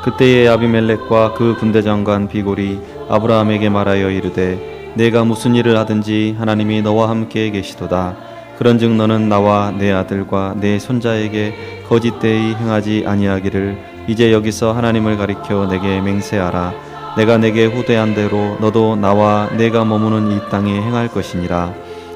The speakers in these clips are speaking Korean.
그때에 아비멜렉과 그 군대장관 비골이 아브라함에게 말하여 이르되 내가 무슨 일을 하든지 하나님이 너와 함께 계시도다. 그런즉 너는 나와 내 아들과 내 손자에게 거짓되이 행하지 아니하기를 이제 여기서 하나님을 가리켜 내게 맹세하라. 내가 내게 후대한 대로 너도 나와 내가 머무는 이 땅에 행할 것이니라.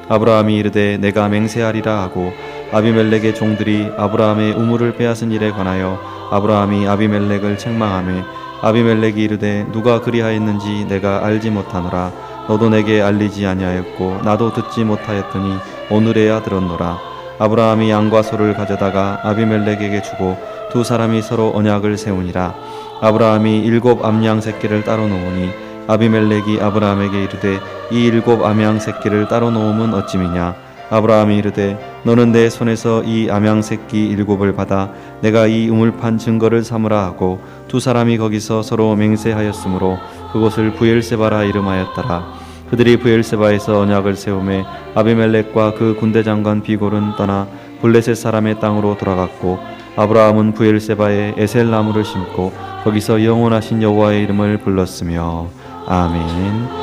아브라함이 이르되 내가 맹세하리라 하고 아비멜렉의 종들이 아브라함의 우물을 빼앗은 일에 관하여 아브라함이 아비멜렉을 책망하매 아비멜렉이 이르되 누가 그리하였는지 내가 알지 못하노라. 너도 내게 알리지 아니하였고 나도 듣지 못하였더니 오늘에야 들었노라. 아브라함이 양과 소를 가져다가 아비멜렉에게 주고 두 사람이 서로 언약을 세우니라. 아브라함이 7 암양 새끼를 따로 놓으니 아비멜렉이 아브라함에게 이르되 이 7 암양 새끼를 따로 놓음은 어찌미냐. 아브라함이 이르되 너는 내 손에서 이 암양 새끼 7을 받아 내가 이 우물판 증거를 삼으라 하고 두 사람이 거기서 서로 맹세하였으므로 그곳을 부엘세바라 이름하였더라. 그들이 부엘세바에서 언약을 세우매 아비멜렉과 그 군대장관 비골은 떠나 블레셋 사람의 땅으로 돌아갔고 아브라함은 부엘세바에 에셀나무를 심고 거기서 영원하신 여호와의 이름을 불렀으며 아멘.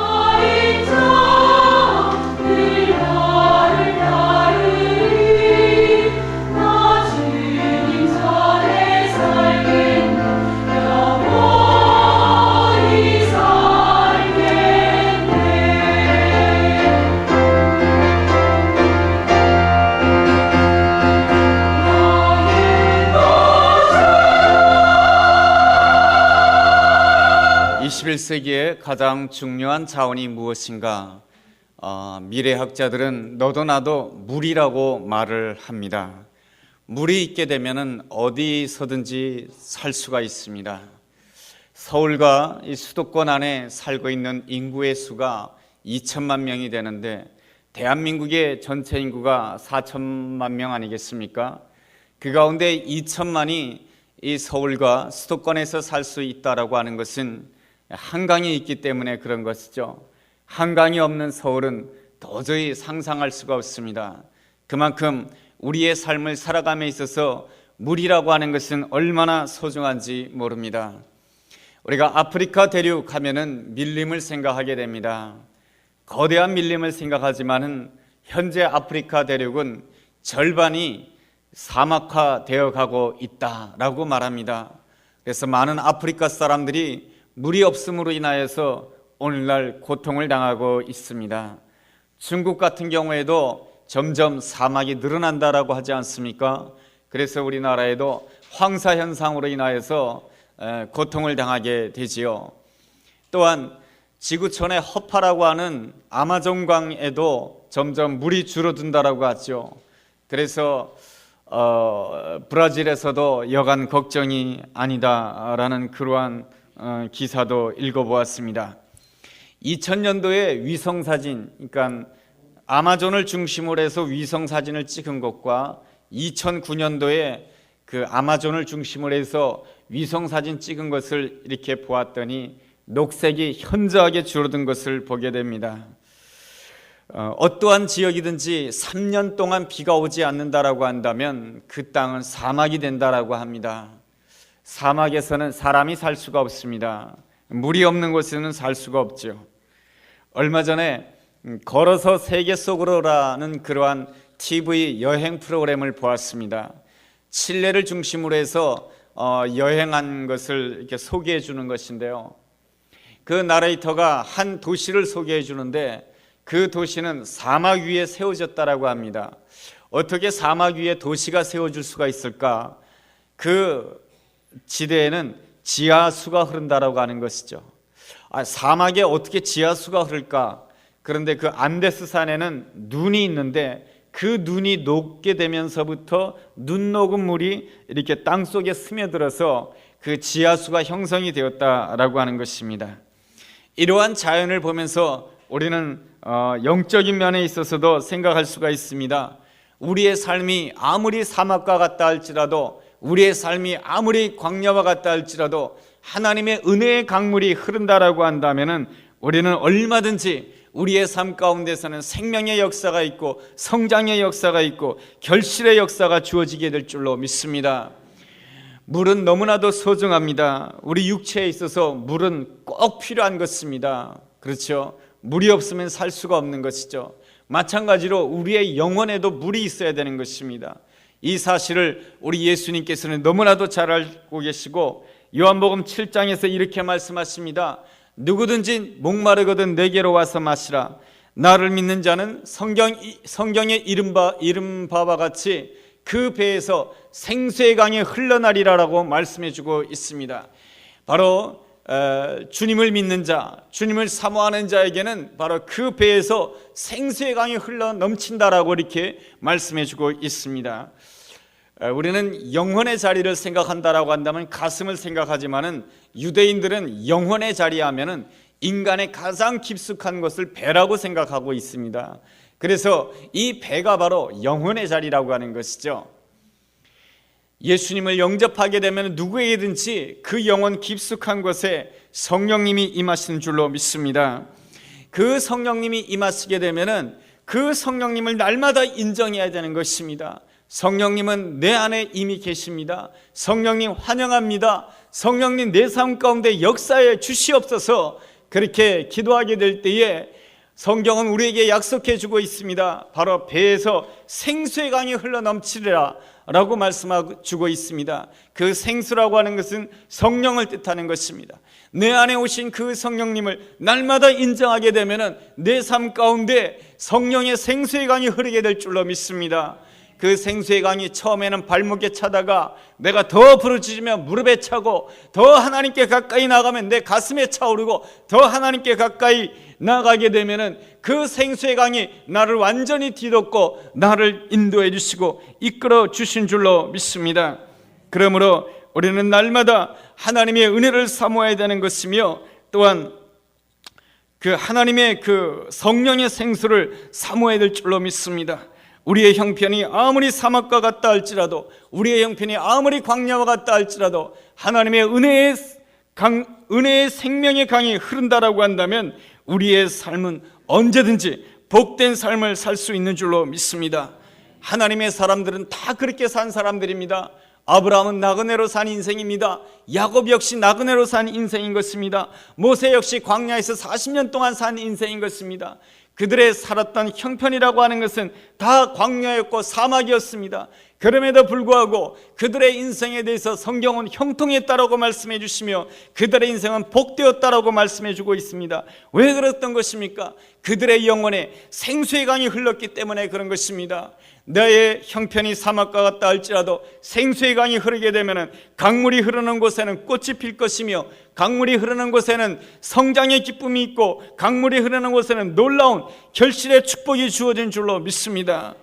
세기의 가장 중요한 자원이 무엇인가? 미래학자들은 너도 나도 물이라고 말을 합니다. 물이 있게 되면 어디서든지 살 수가 있습니다. 서울과 이 수도권 안에 살고 있는 인구의 수가 2천만 명이 되는데 대한민국의 전체 인구가 4천만 명 아니겠습니까? 그 가운데 2천만이 이 서울과 수도권에서 살 수 있다라고 하는 것은 한강이 있기 때문에 그런 것이죠. 한강이 없는 서울은 도저히 상상할 수가 없습니다. 그만큼 우리의 삶을 살아감에 있어서 물이라고 하는 것은 얼마나 소중한지 모릅니다. 우리가 아프리카 대륙 하면은 밀림을 생각하게 됩니다. 거대한 밀림을 생각하지만은 현재 아프리카 대륙은 절반이 사막화되어 가고 있다라고 말합니다. 그래서 많은 아프리카 사람들이 물이 없음으로 인하여서 오늘날 고통을 당하고 있습니다. 중국 같은 경우에도 점점 사막이 늘어난다라고 하지 않습니까? 그래서 우리나라에도 황사 현상으로 인하여서 고통을 당하게 되지요. 또한 지구촌의 허파라고 하는 아마존강에도 점점 물이 줄어든다라고 하죠. 그래서 브라질에서도 여간 걱정이 아니다라는 그러한 기사도 읽어보았습니다. 2000년도에 위성사진, 그러니까 아마존을 중심으로 해서 위성사진을 찍은 것과 2009년도에 그 아마존을 중심으로 해서 위성사진 찍은 것을 이렇게 보았더니 녹색이 현저하게 줄어든 것을 보게 됩니다. 어떠한 지역이든지 3년 동안 비가 오지 않는다라고 한다면 그 땅은 사막이 된다라고 합니다. 사막에서는 사람이 살 수가 없습니다. 물이 없는 곳에는 살 수가 없죠. 얼마 전에 걸어서 세계 속으로라는 그러한 TV 여행 프로그램을 보았습니다. 칠레를 중심으로 해서 여행한 것을 이렇게 소개해 주는 것인데요. 그 나레이터가 한 도시를 소개해 주는데 그 도시는 사막 위에 세워졌다라고 합니다. 어떻게 사막 위에 도시가 세워질 수가 있을까? 그 지대에는 지하수가 흐른다라고 하는 것이죠. 사막에 어떻게 지하수가 흐를까? 그런데 그 안데스 산에는 눈이 있는데 그 눈이 녹게 되면서부터 눈 녹은 물이 이렇게 땅 속에 스며들어서 그 지하수가 형성이 되었다라고 하는 것입니다. 이러한 자연을 보면서 우리는 영적인 면에 있어서도 생각할 수가 있습니다. 우리의 삶이 아무리 사막과 같다 할지라도, 우리의 삶이 아무리 광야와 같다 할지라도 하나님의 은혜의 강물이 흐른다라고 한다면은 우리는 얼마든지 우리의 삶 가운데서는 생명의 역사가 있고 성장의 역사가 있고 결실의 역사가 주어지게 될 줄로 믿습니다. 물은 너무나도 소중합니다. 우리 육체에 있어서 물은 꼭 필요한 것입니다. 그렇죠? 물이 없으면 살 수가 없는 것이죠. 마찬가지로 우리의 영혼에도 물이 있어야 되는 것입니다. 이 사실을 우리 예수님께서는 너무나도 잘 알고 계시고 요한복음 7장에서 이렇게 말씀하십니다. 누구든지 목마르거든 내게로 와서 마시라. 나를 믿는 자는 성경에 이른 바와 같이 그 배에서 생수의 강이 흘러나리라라고 말씀해주고 있습니다. 바로 주님을 믿는 자, 주님을 사모하는 자에게는 바로 그 배에서 생수의 강이 흘러 넘친다라고 이렇게 말씀해주고 있습니다. 우리는 영혼의 자리를 생각한다라고 한다면 가슴을 생각하지만은 유대인들은 영혼의 자리 하면은 인간의 가장 깊숙한 것을 배라고 생각하고 있습니다. 그래서 이 배가 바로 영혼의 자리라고 하는 것이죠. 예수님을 영접하게 되면 누구에게든지 그 영혼 깊숙한 곳에 성령님이 임하시는 줄로 믿습니다. 그 성령님이 임하시게 되면은 그 성령님을 날마다 인정해야 되는 것입니다. 성령님은 내 안에 이미 계십니다. 성령님 환영합니다. 성령님 내 삶 가운데 역사에 주시옵소서. 그렇게 기도하게 될 때에 성경은 우리에게 약속해 주고 있습니다. 바로 배에서 생수의 강이 흘러 넘치리라 라고 말씀하고 주고 있습니다. 그 생수라고 하는 것은 성령을 뜻하는 것입니다. 내 안에 오신 그 성령님을 날마다 인정하게 되면 내 삶 가운데 성령의 생수의 강이 흐르게 될 줄로 믿습니다. 그 생수의 강이 처음에는 발목에 차다가 내가 더 부르짖으면 무릎에 차고 더 하나님께 가까이 나가면 내 가슴에 차오르고 더 하나님께 가까이 나가게 되면은 그 생수의 강이 나를 완전히 뒤덮고 나를 인도해 주시고 이끌어 주신 줄로 믿습니다. 그러므로 우리는 날마다 하나님의 은혜를 사모해야 되는 것이며 또한 그 하나님의 그 성령의 생수를 사모해야 될 줄로 믿습니다. 우리의 형편이 아무리 사막과 같다 할지라도 우리의 형편이 아무리 광야와 같다 할지라도 하나님의 은혜의 생명의 강이 흐른다라고 한다면 우리의 삶은 언제든지 복된 삶을 살 수 있는 줄로 믿습니다. 하나님의 사람들은 다 그렇게 산 사람들입니다. 아브라함은 나그네로 산 인생입니다. 야곱 역시 나그네로 산 인생인 것입니다. 모세 역시 광야에서 40년 동안 산 인생인 것입니다. 그들의 살았던 형편이라고 하는 것은 다 광야였고 사막이었습니다. 그럼에도 불구하고 그들의 인생에 대해서 성경은 형통했다라고 말씀해 주시며 그들의 인생은 복되었다라고 말씀해 주고 있습니다. 왜 그랬던 것입니까? 그들의 영혼에 생수의 강이 흘렀기 때문에 그런 것입니다. 너의 형편이 사막과 같다 할지라도 생수의 강이 흐르게 되면 강물이 흐르는 곳에는 꽃이 필 것이며 강물이 흐르는 곳에는 성장의 기쁨이 있고 강물이 흐르는 곳에는 놀라운 결실의 축복이 주어진 줄로 믿습니다.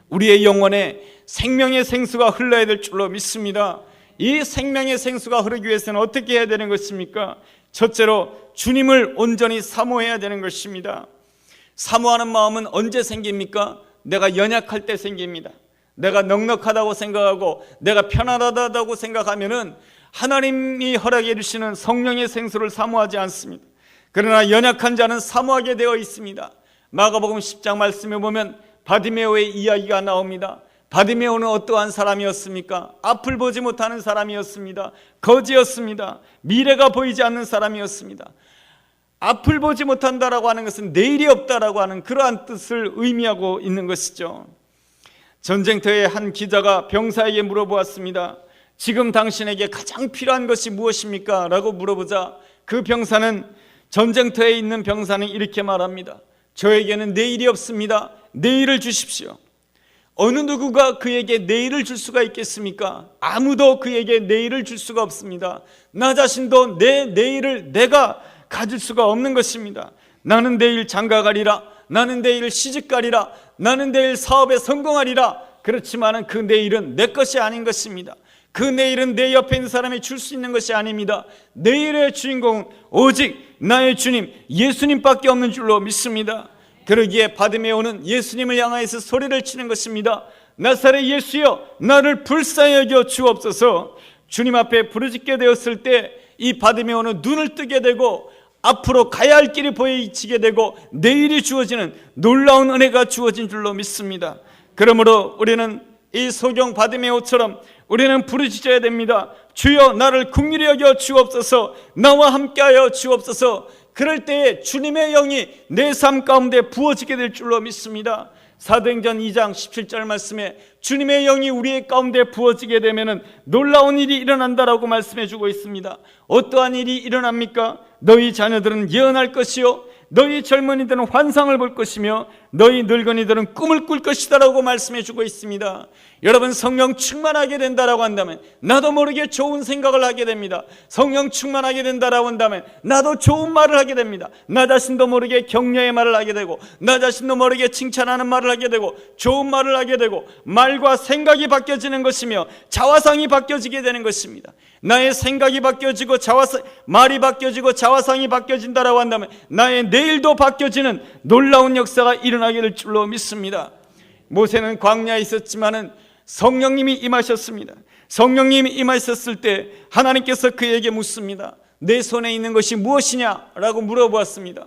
우리의 영혼에 생명의 생수가 흘러야 될 줄로 믿습니다. 이 생명의 생수가 흐르기 위해서는 어떻게 해야 되는 것입니까? 첫째로 주님을 온전히 사모해야 되는 것입니다. 사모하는 마음은 언제 생깁니까? 내가 연약할 때 생깁니다. 내가 넉넉하다고 생각하고 내가 편안하다고 생각하면은 하나님이 허락해 주시는 성령의 생수를 사모하지 않습니다. 그러나 연약한 자는 사모하게 되어 있습니다. 마가복음 10장 말씀에 보면 바디메오의 이야기가 나옵니다. 바디메오는 어떠한 사람이었습니까? 앞을 보지 못하는 사람이었습니다. 거지였습니다. 미래가 보이지 않는 사람이었습니다. 앞을 보지 못한다라고 하는 것은 내일이 없다라고 하는 그러한 뜻을 의미하고 있는 것이죠. 전쟁터의 한 기자가 병사에게 물어보았습니다. 지금 당신에게 가장 필요한 것이 무엇입니까? 라고 물어보자 그 병사는 전쟁터에 있는 병사는 이렇게 말합니다. 저에게는 내일이 없습니다. 내일을 주십시오. 어느 누구가 그에게 내일을 줄 수가 있겠습니까? 아무도 그에게 내일을 줄 수가 없습니다. 나 자신도 내 내일을 내가 가질 수가 없는 것입니다. 나는 내일 장가가리라, 나는 내일 시집가리라, 나는 내일 사업에 성공하리라. 그렇지만 그 내일은 내 것이 아닌 것입니다. 그 내일은 내 옆에 있는 사람이 줄 수 있는 것이 아닙니다. 내일의 주인공은 오직 나의 주님 예수님밖에 없는 줄로 믿습니다. 그러기에 바디메오는 예수님을 향하여서 소리를 치는 것입니다. 나사렛 예수여, 나를 불쌍히 여겨 주옵소서. 주님 앞에 부르짖게 되었을 때 이 바디메오는 눈을 뜨게 되고 앞으로 가야 할 길이 보이지게 되고 내일이 주어지는 놀라운 은혜가 주어진 줄로 믿습니다. 그러므로 우리는 이 소경 바디메오처럼 우리는 부르짖어야 됩니다. 주여 나를 긍휼히 여겨 주옵소서, 나와 함께하여 주옵소서. 그럴 때에 주님의 영이 내 삶 가운데 부어지게 될 줄로 믿습니다. 사도행전 2장 17절 말씀에 주님의 영이 우리의 가운데 부어지게 되면 놀라운 일이 일어난다라고 말씀해 주고 있습니다. 어떠한 일이 일어납니까? 너희 자녀들은 예언할 것이요, 너희 젊은이들은 환상을 볼 것이며 너희 늙은이들은 꿈을 꿀 것이다라고 말씀해 주고 있습니다. 여러분, 성령 충만하게 된다라고 한다면 나도 모르게 좋은 생각을 하게 됩니다. 성령 충만하게 된다라고 한다면 나도 좋은 말을 하게 됩니다. 나 자신도 모르게 격려의 말을 하게 되고, 나 자신도 모르게 칭찬하는 말을 하게 되고, 좋은 말을 하게 되고, 말과 생각이 바뀌어지는 것이며 자화상이 바뀌어지게 되는 것입니다. 나의 생각이 바뀌어지고 말이 바뀌어지고 자화상이 바뀌어진다라고 한다면 나의 내일도 바뀌어지는 놀라운 역사가 일어나게 될 줄로 믿습니다. 모세는 광야에 있었지만은 성령님이 임하셨습니다. 성령님이 임하셨을 때 하나님께서 그에게 묻습니다. 내 손에 있는 것이 무엇이냐라고 물어보았습니다.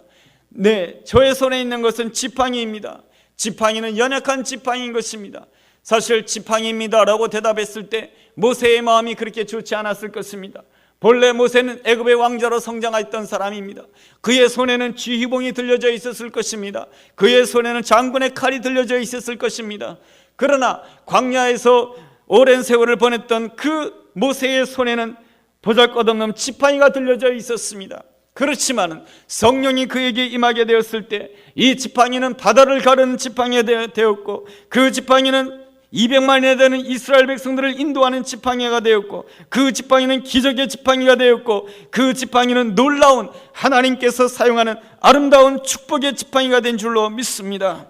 네, 저의 손에 있는 것은 지팡이입니다. 지팡이는 연약한 지팡이인 것입니다. 사실 지팡이입니다라고 대답했을 때 모세의 마음이 그렇게 좋지 않았을 것입니다. 본래 모세는 애굽의 왕자로 성장했던 사람입니다. 그의 손에는 쥐휘봉이 들려져 있었을 것입니다. 그의 손에는 장군의 칼이 들려져 있었을 것입니다. 그러나 광야에서 오랜 세월을 보냈던 그 모세의 손에는 보잘것없는 지팡이가 들려져 있었습니다. 그렇지만 성령이 그에게 임하게 되었을 때 이 지팡이는 바다를 가르는 지팡이가 되었고, 그 지팡이는 200만이나 되는 이스라엘 백성들을 인도하는 지팡이가 되었고, 그 지팡이는 기적의 지팡이가 되었고, 그 지팡이는 놀라운 하나님께서 사용하는 아름다운 축복의 지팡이가 된 줄로 믿습니다.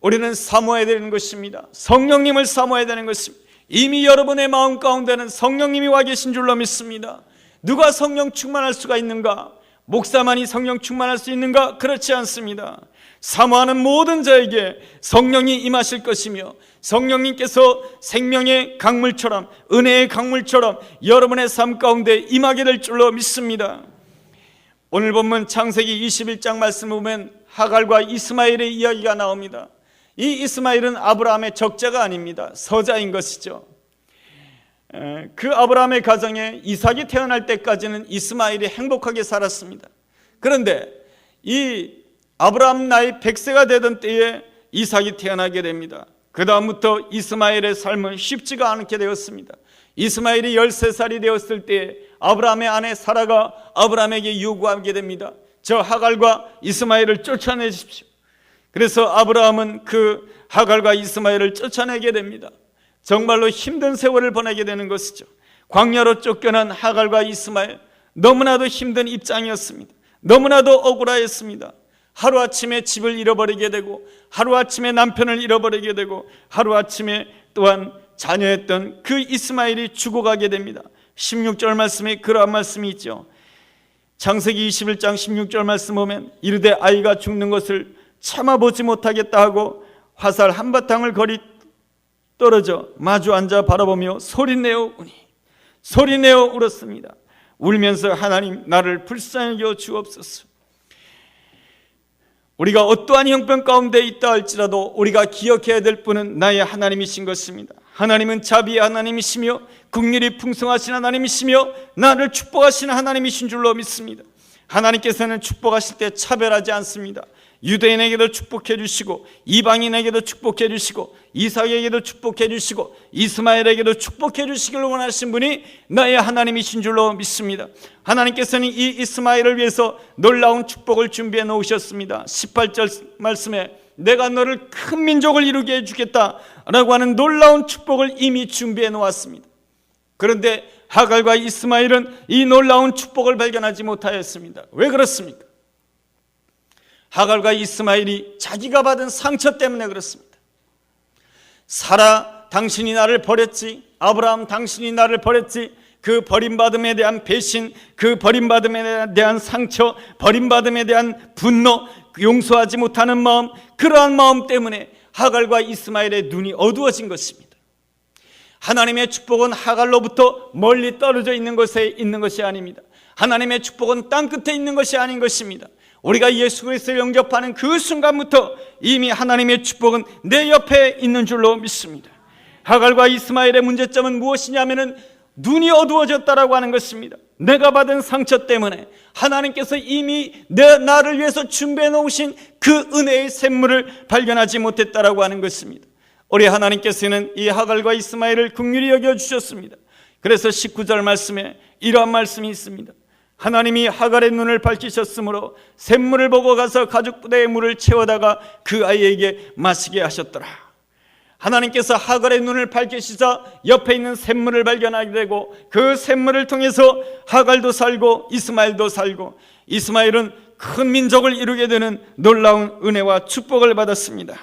우리는 사모해야 되는 것입니다. 성령님을 사모해야 되는 것입니다. 이미 여러분의 마음 가운데는 성령님이 와 계신 줄로 믿습니다. 누가 성령 충만할 수가 있는가? 목사만이 성령 충만할 수 있는가? 그렇지 않습니다. 사모하는 모든 자에게 성령이 임하실 것이며 성령님께서 생명의 강물처럼, 은혜의 강물처럼 여러분의 삶 가운데 임하게 될 줄로 믿습니다. 오늘 본문 창세기 21장 말씀 보면 하갈과 이스마엘의 이야기가 나옵니다. 이 이스마엘은 아브라함의 적자가 아닙니다. 서자인 것이죠. 그 아브라함의 가정에 이삭이 태어날 때까지는 이스마엘이 행복하게 살았습니다. 그런데 이 아브라함 나이 100세가 되던 때에 이삭이 태어나게 됩니다. 그 다음부터 이스마엘의 삶은 쉽지가 않게 되었습니다. 이스마엘이 13살이 되었을 때 아브라함의 아내 사라가 아브라함에게 요구하게 됩니다. 저 하갈과 이스마엘을 쫓아내십시오. 그래서 아브라함은 그 하갈과 이스마엘을 쫓아내게 됩니다. 정말로 힘든 세월을 보내게 되는 것이죠. 광야로 쫓겨난 하갈과 이스마엘, 너무나도 힘든 입장이었습니다. 너무나도 억울하였습니다. 하루아침에 집을 잃어버리게 되고, 하루아침에 남편을 잃어버리게 되고, 하루아침에 또한 자녀였던 그 이스마엘이 죽어가게 됩니다. 16절 말씀에 그러한 말씀이 있죠. 창세기 21장 16절 말씀 보면 이르되 아이가 죽는 것을 참아보지 못하겠다 하고 화살 한바탕을 거리 떨어져 마주 앉아 바라보며 소리내어 우니, 소리내어 울었습니다. 울면서 하나님 나를 불쌍히 여겨 주옵소서. 우리가 어떠한 형편 가운데 있다 할지라도 우리가 기억해야 될 분은 나의 하나님이신 것입니다. 하나님은 자비의 하나님이시며 긍휼이 풍성하신 하나님이시며 나를 축복하시는 하나님이신 줄로 믿습니다. 하나님께서는 축복하실 때 차별하지 않습니다. 유대인에게도 축복해 주시고, 이방인에게도 축복해 주시고, 이삭에게도 축복해 주시고, 이스마엘에게도 축복해 주시길 원하신 분이 나의 하나님이신 줄로 믿습니다. 하나님께서는 이 이스마엘을 위해서 놀라운 축복을 준비해 놓으셨습니다. 18절 말씀에 내가 너를 큰 민족을 이루게 해주겠다 라고 하는 놀라운 축복을 이미 준비해 놓았습니다. 그런데 하갈과 이스마엘은 이 놀라운 축복을 발견하지 못하였습니다. 왜 그렇습니까? 하갈과 이스마엘이 자기가 받은 상처 때문에 그렇습니다. 사라 당신이 나를 버렸지, 아브라함 당신이 나를 버렸지, 그 버림받음에 대한 배신, 그 버림받음에 대한 상처, 버림받음에 대한 분노, 용서하지 못하는 마음, 그러한 마음 때문에 하갈과 이스마엘의 눈이 어두워진 것입니다. 하나님의 축복은 하갈로부터 멀리 떨어져 있는 곳에 있는 것이 아닙니다. 하나님의 축복은 땅끝에 있는 것이 아닌 것입니다. 우리가 예수 그리스도를 영접하는 그 순간부터 이미 하나님의 축복은 내 옆에 있는 줄로 믿습니다. 하갈과 이스마엘의 문제점은 무엇이냐면은 눈이 어두워졌다라고 하는 것입니다. 내가 받은 상처 때문에 하나님께서 이미 나를 위해서 준비해 놓으신 그 은혜의 샘물을 발견하지 못했다라고 하는 것입니다. 우리 하나님께서는 이 하갈과 이스마엘을 긍휼히 여겨주셨습니다. 그래서 19절 말씀에 이러한 말씀이 있습니다. 하나님이 하갈의 눈을 밝히셨으므로 샘물을 보고 가서 가죽 부대에 물을 채워다가 그 아이에게 마시게 하셨더라. 하나님께서 하갈의 눈을 밝히시자 옆에 있는 샘물을 발견하게 되고 그 샘물을 통해서 하갈도 살고 이스마엘도 살고 이스마엘은 큰 민족을 이루게 되는 놀라운 은혜와 축복을 받았습니다.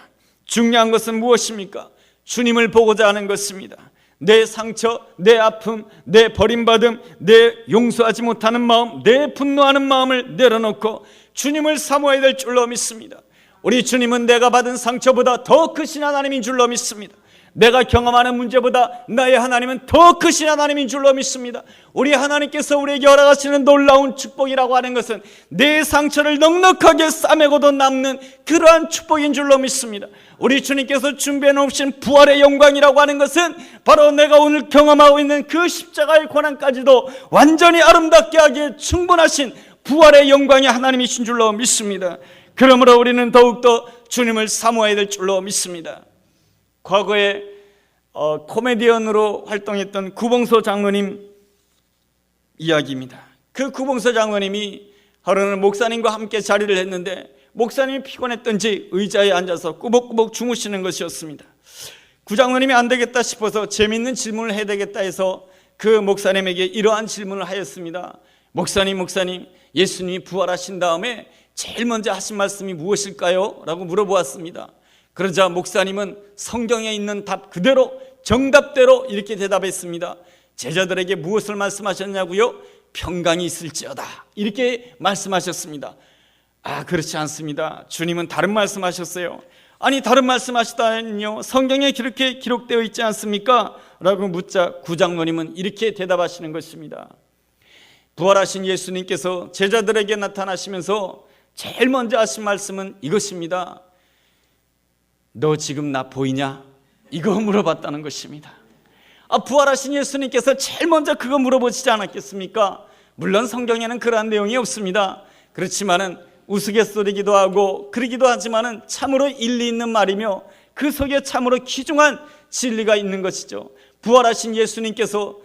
중요한 것은 무엇입니까? 주님을 보고자 하는 것입니다. 내 상처, 내 아픔, 내 버림받음, 내 용서하지 못하는 마음, 내 분노하는 마음을 내려놓고 주님을 사모해야 될 줄로 믿습니다. 우리 주님은 내가 받은 상처보다 더 크신 하나님인 줄로 믿습니다. 내가 경험하는 문제보다 나의 하나님은 더 크신 하나님인 줄로 믿습니다. 우리 하나님께서 우리에게 허락하시는 놀라운 축복이라고 하는 것은 내 상처를 넉넉하게 싸매고도 남는 그러한 축복인 줄로 믿습니다. 우리 주님께서 준비해 놓으신 부활의 영광이라고 하는 것은 바로 내가 오늘 경험하고 있는 그 십자가의 고난까지도 완전히 아름답게 하기에 충분하신 부활의 영광이 하나님이신 줄로 믿습니다. 그러므로 우리는 더욱더 주님을 사모해야 될 줄로 믿습니다. 과거에 코미디언으로 활동했던 구봉서 장로님 이야기입니다. 그 구봉서 장로님이 하루는 목사님과 함께 자리를 했는데 목사님이 피곤했던지 의자에 앉아서 꾸벅꾸벅 주무시는 것이었습니다. 구장로님이 안 되겠다 싶어서 재미있는 질문을 해야 되겠다 해서 그 목사님에게 이러한 질문을 하였습니다. 목사님, 예수님이 부활하신 다음에 제일 먼저 하신 말씀이 무엇일까요? 라고 물어보았습니다. 그러자 목사님은 성경에 있는 답 그대로 정답대로 이렇게 대답했습니다. 제자들에게 무엇을 말씀하셨냐고요? 평강이 있을지어다, 이렇게 말씀하셨습니다. 그렇지 않습니다. 주님은 다른 말씀하셨어요. 아니, 다른 말씀하시다니요, 성경에 그렇게 기록되어 있지 않습니까? 라고 묻자 구장로님은 이렇게 대답하시는 것입니다. 부활하신 예수님께서 제자들에게 나타나시면서 제일 먼저 하신 말씀은 이것입니다. 너 지금 나 보이냐? 이거 물어봤다는 것입니다. 부활하신 예수님께서 제일 먼저 그거 물어보시지 않았겠습니까? 물론 성경에는 그러한 내용이 없습니다. 그렇지만은 우스갯소리기도 하고 그러기도 하지만은 참으로 일리 있는 말이며 그 속에 참으로 귀중한 진리가 있는 것이죠. 부활하신 예수님께서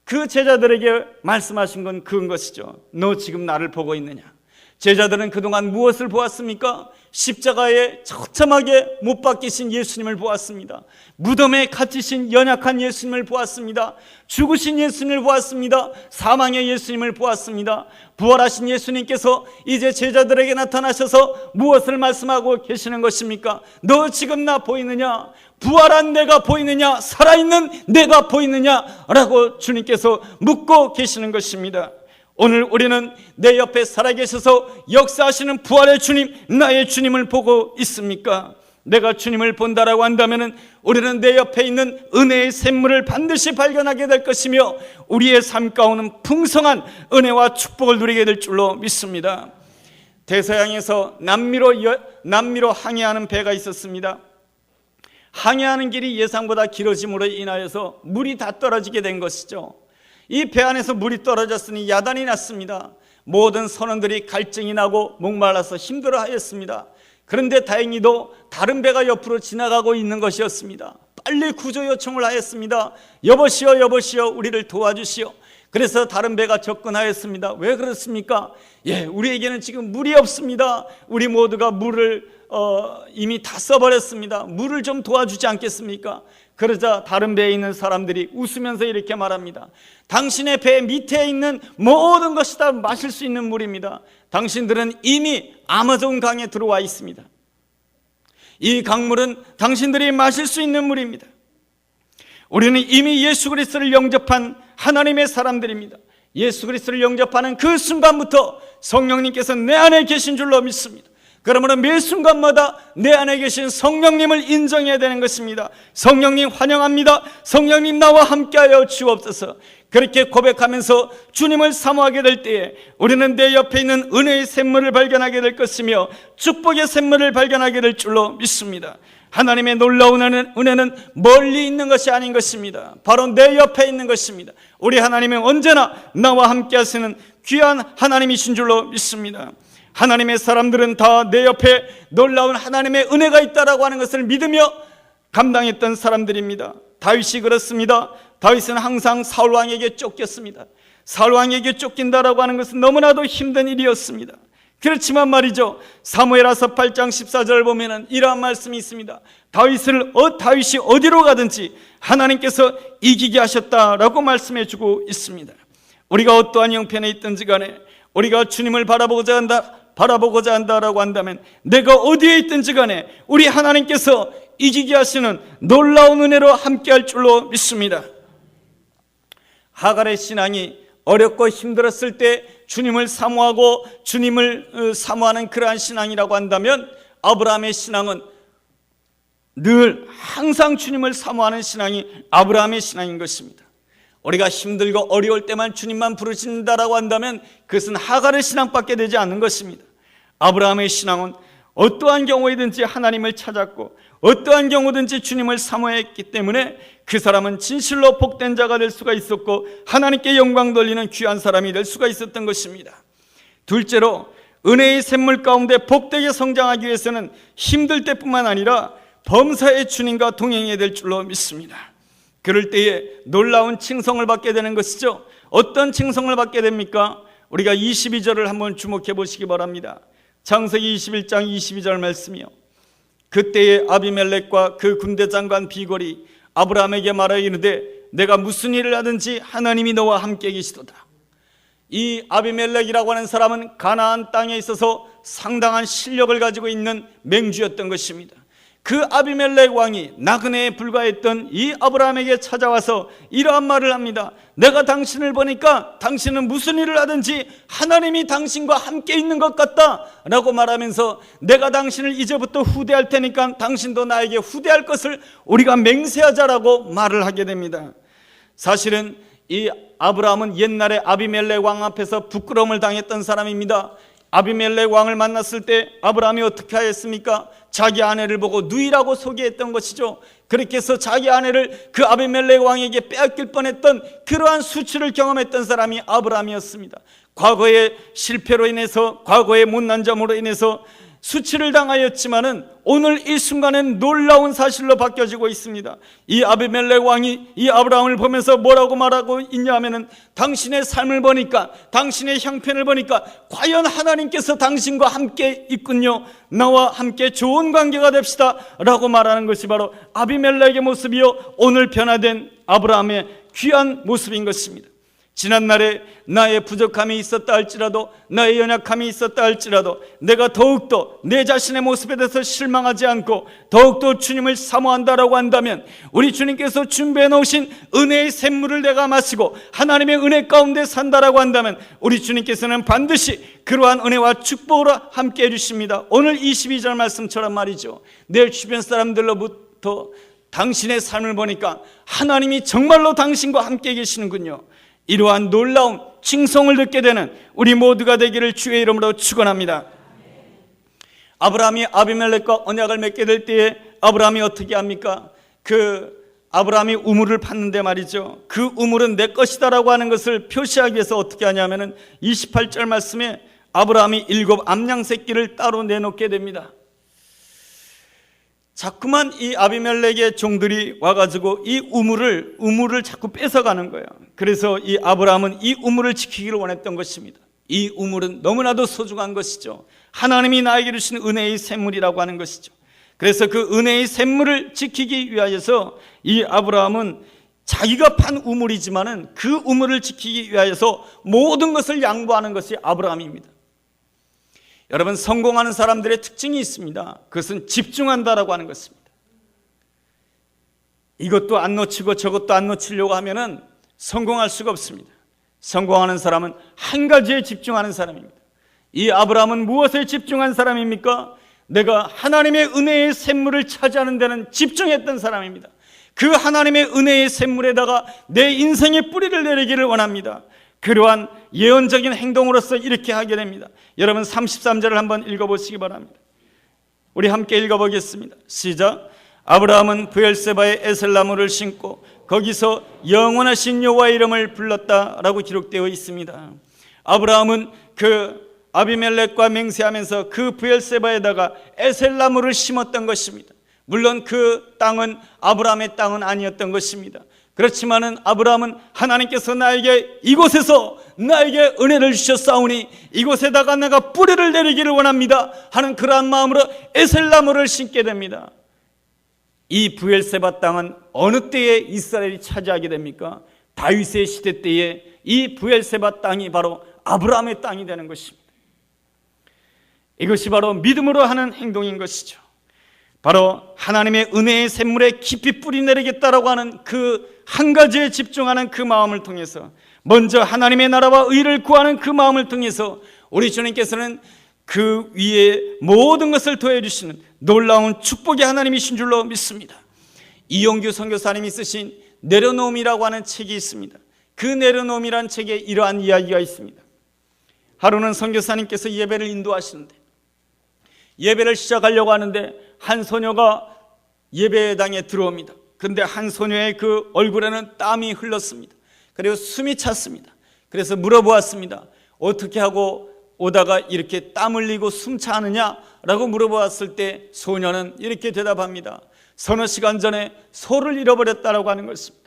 그 제자들에게 말씀하신 건 그런 것이죠. 너 지금 나를 보고 있느냐? 제자들은 그동안 무엇을 보았습니까? 십자가에 처참하게 못 박히신 예수님을 보았습니다. 무덤에 갇히신 연약한 예수님을 보았습니다. 죽으신 예수님을 보았습니다. 사망의 예수님을 보았습니다. 부활하신 예수님께서 이제 제자들에게 나타나셔서 무엇을 말씀하고 계시는 것입니까? 너 지금 나 보이느냐? 부활한 내가 보이느냐? 살아있는 내가 보이느냐? 라고 주님께서 묻고 계시는 것입니다. 오늘 우리는 내 옆에 살아계셔서 역사하시는 부활의 주님, 나의 주님을 보고 있습니까? 내가 주님을 본다라고 한다면 우리는 내 옆에 있는 은혜의 샘물을 반드시 발견하게 될 것이며 우리의 삶 가운데는 풍성한 은혜와 축복을 누리게 될 줄로 믿습니다. 대서양에서 남미로 항해하는 배가 있었습니다. 항해하는 길이 예상보다 길어짐으로 인하여서 물이 다 떨어지게 된 것이죠. 이 배 안에서 물이 떨어졌으니 야단이 났습니다. 모든 선원들이 갈증이 나고 목말라서 힘들어하였습니다. 그런데 다행히도 다른 배가 옆으로 지나가고 있는 것이었습니다. 빨리 구조 요청을 하였습니다. 여보시오, 우리를 도와주시오. 그래서 다른 배가 접근하였습니다. 왜 그렇습니까? 우리에게는 지금 물이 없습니다. 우리 모두가 물을 이미 다 써버렸습니다. 물을 좀 도와주지 않겠습니까? 그러자 다른 배에 있는 사람들이 웃으면서 이렇게 말합니다. 당신의 배 밑에 있는 모든 것이 다 마실 수 있는 물입니다. 당신들은 이미 아마존 강에 들어와 있습니다. 이 강물은 당신들이 마실 수 있는 물입니다. 우리는 이미 예수 그리스도를 영접한 하나님의 사람들입니다. 예수 그리스도를 영접하는 그 순간부터 성령님께서 내 안에 계신 줄로 믿습니다. 그러므로 매 순간마다 내 안에 계신 성령님을 인정해야 되는 것입니다. 성령님 환영합니다. 성령님 나와 함께하여 주옵소서. 그렇게 고백하면서 주님을 사모하게 될 때에 우리는 내 옆에 있는 은혜의 샘물을 발견하게 될 것이며 축복의 샘물을 발견하게 될 줄로 믿습니다. 하나님의 놀라운 은혜는 멀리 있는 것이 아닌 것입니다. 바로 내 옆에 있는 것입니다. 우리 하나님은 언제나 나와 함께 하시는 귀한 하나님이신 줄로 믿습니다. 하나님의 사람들은 다 내 옆에 놀라운 하나님의 은혜가 있다라고 하는 것을 믿으며 감당했던 사람들입니다. 다윗이 그렇습니다. 다윗은 항상 사울왕에게 쫓겼습니다. 사울왕에게 쫓긴다라고 하는 것은 너무나도 힘든 일이었습니다. 그렇지만 말이죠, 사무엘하서 8장 14절을 보면은 이러한 말씀이 있습니다. 다윗이 어디로 가든지 하나님께서 이기게 하셨다라고 말씀해주고 있습니다. 우리가 어떠한 형편에 있든지 간에 우리가 주님을 바라보고자 한다라고 한다면 내가 어디에 있든지 간에 우리 하나님께서 이기게 하시는 놀라운 은혜로 함께할 줄로 믿습니다. 하갈의 신앙이 어렵고 힘들었을 때 주님을 사모하고 주님을 사모하는 그러한 신앙이라고 한다면 아브라함의 신앙은 늘 항상 주님을 사모하는 신앙이 아브라함의 신앙인 것입니다. 우리가 힘들고 어려울 때만 주님만 부르신다라고 한다면 그것은 하갈의 신앙밖에 되지 않는 것입니다. 아브라함의 신앙은 어떠한 경우에든지 하나님을 찾았고 어떠한 경우든지 주님을 사모했기 때문에 그 사람은 진실로 복된 자가 될 수가 있었고 하나님께 영광 돌리는 귀한 사람이 될 수가 있었던 것입니다. 둘째로 은혜의 샘물 가운데 복되게 성장하기 위해서는 힘들 때뿐만 아니라 범사의 주님과 동행해야 될 줄로 믿습니다. 그럴 때에 놀라운 칭송을 받게 되는 것이죠. 어떤 칭송을 받게 됩니까? 우리가 22절을 한번 주목해 보시기 바랍니다. 창세기 21장 22절 말씀이요. 그때에 아비멜렉과 그 군대 장관 비골이 아브라함에게 말하여 이르되 내가 무슨 일을 하든지 하나님이 너와 함께 계시도다. 이 아비멜렉이라고 하는 사람은 가나안 땅에 있어서 상당한 실력을 가지고 있는 맹주였던 것입니다. 그 아비멜렉 왕이 나그네에 불과했던 이 아브라함에게 찾아와서 이러한 말을 합니다. 내가 당신을 보니까 당신은 무슨 일을 하든지 하나님이 당신과 함께 있는 것 같다 라고 말하면서 내가 당신을 이제부터 후대할 테니까 당신도 나에게 후대할 것을 우리가 맹세하자라고 말을 하게 됩니다. 사실은 이 아브라함은 옛날에 아비멜렉 왕 앞에서 부끄러움을 당했던 사람입니다. 아비멜렉 왕을 만났을 때 아브라함이 어떻게 하였습니까? 자기 아내를 보고 누이라고 소개했던 것이죠. 그렇게 해서 자기 아내를 그 아비멜렉 왕에게 빼앗길 뻔했던 그러한 수치를 경험했던 사람이 아브라함이었습니다. 과거의 실패로 인해서 과거의 못난 점으로 인해서 수치를 당하였지만은 오늘 이 순간엔 놀라운 사실로 바뀌어지고 있습니다. 이 아비멜렉 왕이 이 아브라함을 보면서 뭐라고 말하고 있냐 하면은 당신의 삶을 보니까 당신의 형편을 보니까 과연 하나님께서 당신과 함께 있군요. 나와 함께 좋은 관계가 됩시다 라고 말하는 것이 바로 아비멜렉의 모습이요 오늘 변화된 아브라함의 귀한 모습인 것입니다. 지난날에 나의 부족함이 있었다 할지라도 나의 연약함이 있었다 할지라도 내가 더욱더 내 자신의 모습에 대해서 실망하지 않고 더욱더 주님을 사모한다라고 한다면 우리 주님께서 준비해 놓으신 은혜의 샘물을 내가 마시고 하나님의 은혜 가운데 산다라고 한다면 우리 주님께서는 반드시 그러한 은혜와 축복으로 함께 해주십니다. 오늘 22절 말씀처럼 말이죠. 내 주변 사람들로부터 당신의 삶을 보니까 하나님이 정말로 당신과 함께 계시는군요. 이러한 놀라운 칭송을 듣게 되는 우리 모두가 되기를 주의 이름으로 축원합니다. 아브라함이 아비멜렉과 언약을 맺게 될 때에 아브라함이 어떻게 합니까? 아브라함이 우물을 팠는데 말이죠. 그 우물은 내 것이다라고 하는 것을 표시하기 위해서 어떻게 하냐면은 28절 말씀에 아브라함이 7 암양 새끼를 따로 내놓게 됩니다. 자꾸만 이 아비멜렉의 종들이 와가지고 이 우물을 자꾸 뺏어가는 거예요. 그래서 이 아브라함은 이 우물을 지키기를 원했던 것입니다. 이 우물은 너무나도 소중한 것이죠. 하나님이 나에게 주신 은혜의 샘물이라고 하는 것이죠. 그래서 그 은혜의 샘물을 지키기 위하여서 이 아브라함은 자기가 판 우물이지만은 그 우물을 지키기 위하여서 모든 것을 양보하는 것이 아브라함입니다. 여러분, 성공하는 사람들의 특징이 있습니다. 그것은 집중한다라고 하는 것입니다. 이것도 안 놓치고 저것도 안 놓치려고 하면은 성공할 수가 없습니다. 성공하는 사람은 한 가지에 집중하는 사람입니다. 이 아브라함은 무엇에 집중한 사람입니까? 내가 하나님의 은혜의 샘물을 차지하는 데는 집중했던 사람입니다. 그 하나님의 은혜의 샘물에다가 내 인생의 뿌리를 내리기를 원합니다. 그러한 예언적인 행동으로서 이렇게 하게 됩니다. 여러분 33절을 한번 읽어보시기 바랍니다. 우리 함께 읽어보겠습니다. 시작. 아브라함은 브엘세바에 에셀나무를 심고 거기서 영원하신 여호와의 이름을 불렀다라고 기록되어 있습니다. 아브라함은 그 아비멜렉과 맹세하면서 그 브엘세바에다가 에셀나무를 심었던 것입니다. 물론 그 땅은 아브라함의 땅은 아니었던 것입니다. 그렇지만은 아브라함은 하나님께서 나에게 이곳에서 나에게 은혜를 주셨사오니 이곳에다가 내가 뿌리를 내리기를 원합니다 하는 그러한 마음으로 에셀나무를 심게 됩니다. 이 브엘세바 땅은 어느 때에 이스라엘이 차지하게 됩니까? 다윗의 시대 때에 이 브엘세바 땅이 바로 아브라함의 땅이 되는 것입니다. 이것이 바로 믿음으로 하는 행동인 것이죠. 바로 하나님의 은혜의 샘물에 깊이 뿌리 내리겠다라고 하는 그 한 가지에 집중하는 그 마음을 통해서, 먼저 하나님의 나라와 의를 구하는 그 마음을 통해서 우리 주님께서는 그 위에 모든 것을 더해 주시는 놀라운 축복의 하나님이신 줄로 믿습니다. 이용규 선교사님이 쓰신 내려놓음이라고 하는 책이 있습니다. 그 내려놓음이라는 책에 이러한 이야기가 있습니다. 하루는 선교사님께서 예배를 인도하시는데 예배를 시작하려고 하는데 한 소녀가 예배당에 들어옵니다. 그런데 한 소녀의 그 얼굴에는 땀이 흘렀습니다. 그리고 숨이 찼습니다. 그래서 물어보았습니다. 어떻게 하고 오다가 이렇게 땀 흘리고 숨차느냐라고 물어보았을 때 소녀는 이렇게 대답합니다. 서너 시간 전에 소를 잃어버렸다라고 하는 것입니다.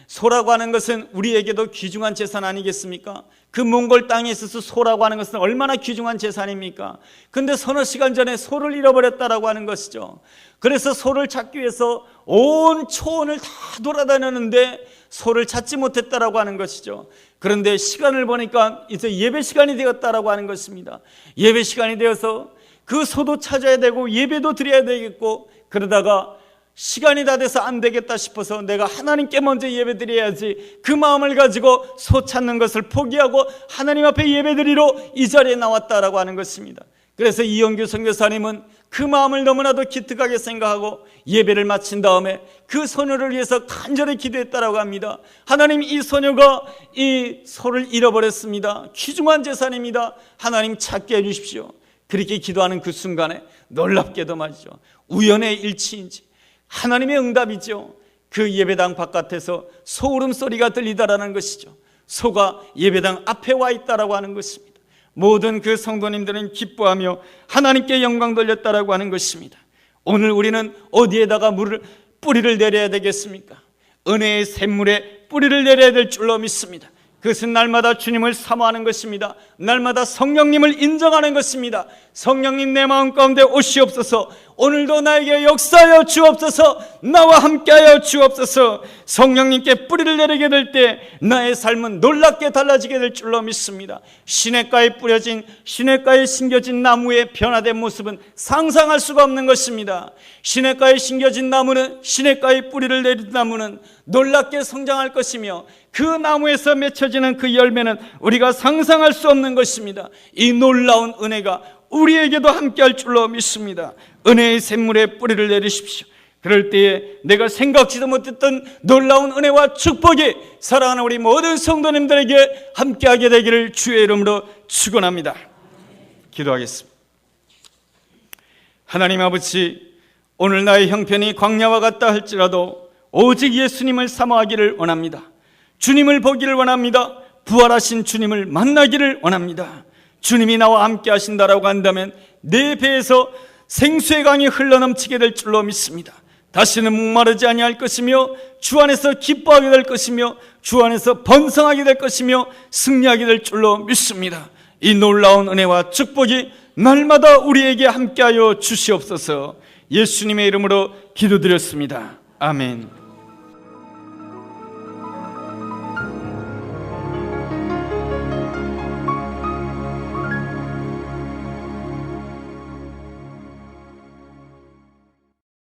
소라고 하는 것은 우리에게도 귀중한 재산 아니겠습니까? 그 몽골 땅에 있어서 소라고 하는 것은 얼마나 귀중한 재산입니까? 근데 서너 시간 전에 소를 잃어버렸다라고 하는 것이죠. 그래서 소를 찾기 위해서 온 초원을 다 돌아다녔는데 소를 찾지 못했다라고 하는 것이죠. 그런데 시간을 보니까 이제 예배 시간이 되었다라고 하는 것입니다. 예배 시간이 되어서 그 소도 찾아야 되고 예배도 드려야 되겠고, 그러다가 시간이 다 돼서 안 되겠다 싶어서 내가 하나님께 먼저 예배 드려야지, 그 마음을 가지고 소 찾는 것을 포기하고 하나님 앞에 예배 드리러 이 자리에 나왔다라고 하는 것입니다. 그래서 이영규 선교사님은 그 마음을 너무나도 기특하게 생각하고 예배를 마친 다음에 그 소녀를 위해서 간절히 기도했다라고 합니다. 하나님, 이 소녀가 이 소를 잃어버렸습니다. 귀중한 재산입니다. 하나님 찾게 해주십시오. 그렇게 기도하는 그 순간에 놀랍게도 말이죠, 우연의 일치인지 하나님의 응답이죠. 그 예배당 바깥에서 소 울음소리가 들리다라는 것이죠. 소가 예배당 앞에 와 있다라고 하는 것입니다. 모든 그 성도님들은 기뻐하며 하나님께 영광 돌렸다라고 하는 것입니다. 오늘 우리는 어디에다가 뿌리를 내려야 되겠습니까? 은혜의 샘물에 뿌리를 내려야 될 줄로 믿습니다. 그것은 날마다 주님을 사모하는 것입니다. 날마다 성령님을 인정하는 것입니다. 성령님, 내 마음 가운데 오시옵소서. 오늘도 나에게 역사하여 주옵소서. 나와 함께하여 주옵소서. 성령님께 뿌리를 내리게 될 때 나의 삶은 놀랍게 달라지게 될 줄로 믿습니다. 시냇가에 뿌려진, 시냇가에 심겨진 나무의 변화된 모습은 상상할 수가 없는 것입니다. 시냇가에 심겨진 나무는, 시냇가에 뿌리를 내린 나무는 놀랍게 성장할 것이며 그 나무에서 맺혀지는 그 열매는 우리가 상상할 수 없는 것입니다. 이 놀라운 은혜가 우리에게도 함께할 줄로 믿습니다. 은혜의 샘물에 뿌리를 내리십시오. 그럴 때에 내가 생각지도 못했던 놀라운 은혜와 축복이 사랑하는 우리 모든 성도님들에게 함께하게 되기를 주의 이름으로 축원합니다. 기도하겠습니다. 하나님 아버지, 오늘 나의 형편이 광야와 같다 할지라도 오직 예수님을 사모하기를 원합니다. 주님을 보기를 원합니다. 부활하신 주님을 만나기를 원합니다. 주님이 나와 함께 하신다라고 한다면 내 배에서 생수의 강이 흘러넘치게 될 줄로 믿습니다. 다시는 목마르지 아니할 것이며 주 안에서 기뻐하게 될 것이며 주 안에서 번성하게 될 것이며 승리하게 될 줄로 믿습니다. 이 놀라운 은혜와 축복이 날마다 우리에게 함께하여 주시옵소서. 예수님의 이름으로 기도드렸습니다. 아멘.